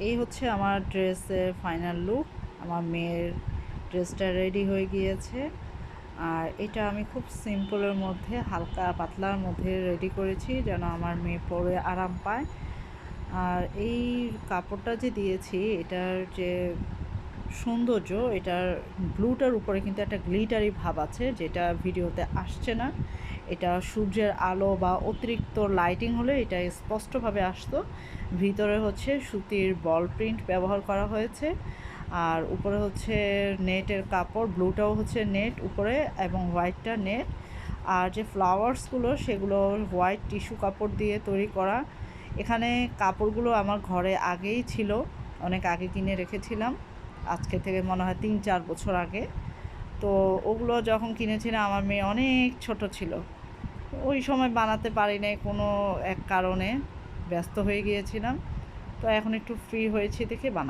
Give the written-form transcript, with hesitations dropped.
এই হচ্ছে আমার ড্রেসের ফাইনাল লুক। আমার মেয়ের ড্রেসটা রেডি হয়ে গিয়েছে। আর এটা আমি খুব সিম্পলের মধ্যে, হালকা পাতলার মধ্যে রেডি করেছি যেন আমার মেয়ে পরে আরাম পায়। আর এই কাপড়টা যে দিয়েছি, এটার যে সৌন্দর্য, এটার ব্লুটার উপরে কিন্তু একটা গ্লিটারি ভাব আছে, যেটা ভিডিওতে আসছে না। এটা সূর্যের আলো বা অতিরিক্ত লাইটিং হলে এটা স্পষ্টভাবে আসতো। ভিতরে হচ্ছে সুতির বল প্রিন্ট ব্যবহার করা হয়েছে, আর উপরে হচ্ছে নেটের কাপড়, ব্লুটাও হচ্ছে নেট উপরে এবং হোয়াইটটা নেট। আর যে ফ্লাওয়ার্সগুলো সেগুলো হোয়াইট টিস্যু কাপড় দিয়ে তৈরি করা। এখানে কাপড়গুলো আমার ঘরে আগেই ছিল, অনেক আগে কিনে রেখেছিলাম, আজকে থেকে মনে হয় 3-4 বছর আগে। তো ওগুলো যখন কিনেছিলাম আমার মেয়ে অনেক ছোট ছিল, ওই সময় বানাতে পারি নাই কোনো এক কারণে, ব্যস্ত হয়ে গিয়েছিলাম। তো এখন একটু ফ্রি হয়েছি দেখে বানা